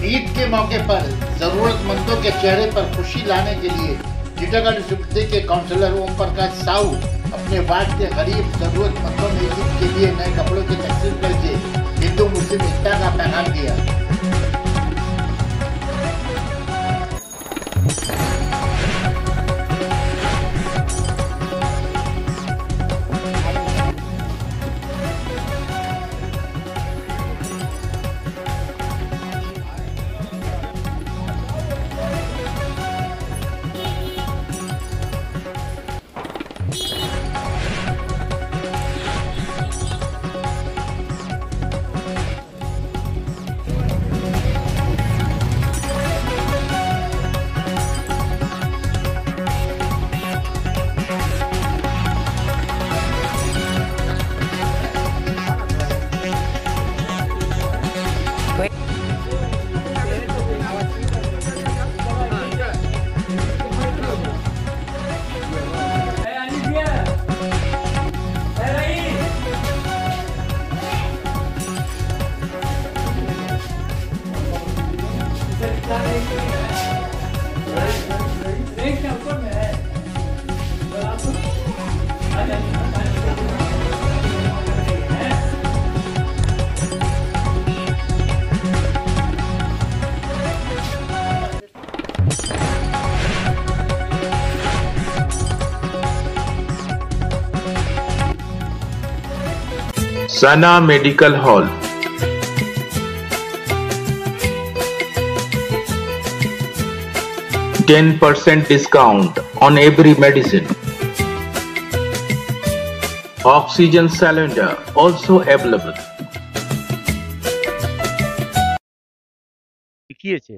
ईद के मौके पर जरूरतमंदों के चेहरे पर खुशी लाने के लिए टेटा म्यूनसपलटी के काउंसलर परकाश अपने वार्ड के गरीब जरूरतमंदों में ईद के लिए नए कपड़ों की तकसीम करके हिंदू मुस्लिम एकता का पैगाम दिया। सना medical hall, %10 discount on every medicine. Oxygen cylinder also available. দেখিয়েছে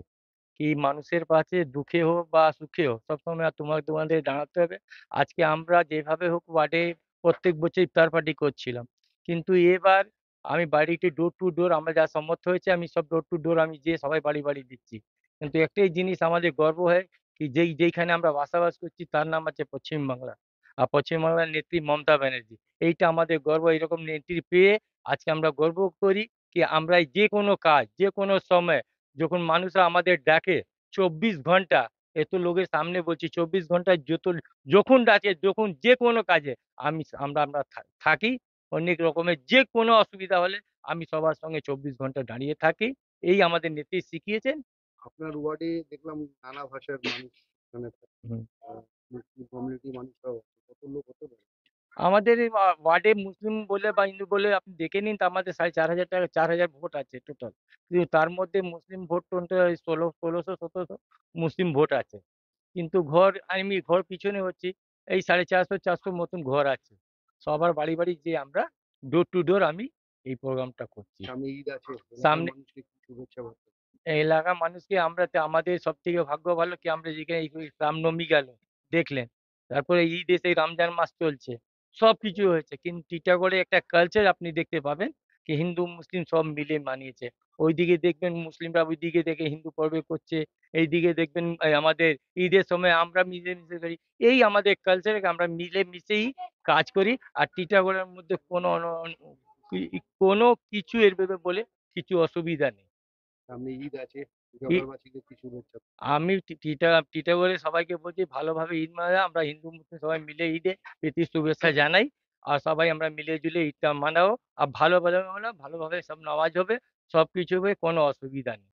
কি মানুষের পাশে দুঃখে হোক বা সুখে হোক সবসময় তোমাদের দাঁড়াতে হবে। আজকে আমরা যেভাবে হোক ওয়ার্ডে প্রত্যেক বছর ইফতার পার্টি করছিলাম, কিন্তু এবার আমি বাড়িতে ডোর টু ডোর আমরা যা সামর্থ্য হয়েছে আমি সব ডোর টু ডোর আমি যেয়ে সবাই বাড়ি বাড়ি দিচ্ছি। কিন্তু একটাই জিনিস আমাদের গর্ব হয় কি যেইখানে আমরা বসবাস করছি তার নাম আছে পশ্চিমবাংলা, আর পশ্চিমবাংলার নেত্রী মমতা ব্যানার্জি। এইটা আমাদের গর্ব। এইরকম নেত্রী পেয়ে আজকে আমরা গর্ব করি কি আমরা যে কোনো কাজ যে কোনো সময় যখন মানুষরা আমাদের ডাকে 24 ঘন্টা, এত লোকের সামনে বলছি 24 ঘন্টায় যখন ডাকে যখন যে কোনো কাজে আমরা থাকি। অনেক রকমের যে কোনো অসুবিধা হলে আমি সবার সঙ্গে 24 ঘন্টা দাঁড়িয়ে থাকি। এই আমাদের নেত্রী শিখিয়েছেন। আপনার ওয়ার্ডে দেখলাম নানা ভাষার মানুষ এখানে থাকে, মুসলিম কমিউনিটি মানুষরাও কত লোক হতে পারে? আমাদের এই ওয়ার্ডে মুসলিম বলে বা হিন্দু বলে আপনি দেখে নিন, তো আমাদের 4,500 ভোট আছে টোটাল। কিন্তু তার মধ্যে মুসলিম ভোট 1600-1700 মুসলিম ভোট আছে। কিন্তু ঘর পিছনে হচ্ছি এই 450 মতন ঘর আছে। সবার বাড়ি বাড়ি যে আমরা ডোর টু ডোর আমি এই প্রোগ্রামটা করছি। সামনে ঈদ আছে, সামনে মানুষকে কি শুভেচ্ছা বার্তা? এলাকার মানুষকে আমাদের সব থেকে ভাগ্য ভালো কি আমরা যেখানে এই রামনবমী গেল দেখলেন, তারপরে ঈদ এসে রমজান মাস চলছে, সব কিছু হয়েছে। কিন্তু টিটাগড়ে একটা কালচার আপনি দেখতে পাবেন কি হিন্দু মুসলিম সব মিলে মানিয়েছে। ওইদিকে দেখবেন মুসলিমরা ওইদিকে দেখে হিন্দু পর্বে করছে, এইদিকে দেখবেন আমাদের ঈদের সময় আমরা মিলেমিশে করি। এই আমাদের কালচারে আমরা মিলেমিশেই কাজ করি। আর টিটাগড়ের মধ্যে কোনো কিছু এর ভেবে বলে কিছু অসুবিধা নেই। সামনে ঈদ আছে, টিটাগড়বাসীকে কি শুভেচ্ছা? আমি টিটাগড়ে সবাইকে বলছি ভালোভাবে ঈদ মানাও। আমরা হিন্দু মুসলিম সবাই মিলে ঈদে প্রীতি শুভেচ্ছা জানাই। আর সবাই আমরা মিলে জুলে ঈদটা মানাও। আর ভালোভাবে মানাও, ভালোভাবে সব নামাজ হবে, সব কিছু হবে, কোনো অসুবিধা নেই।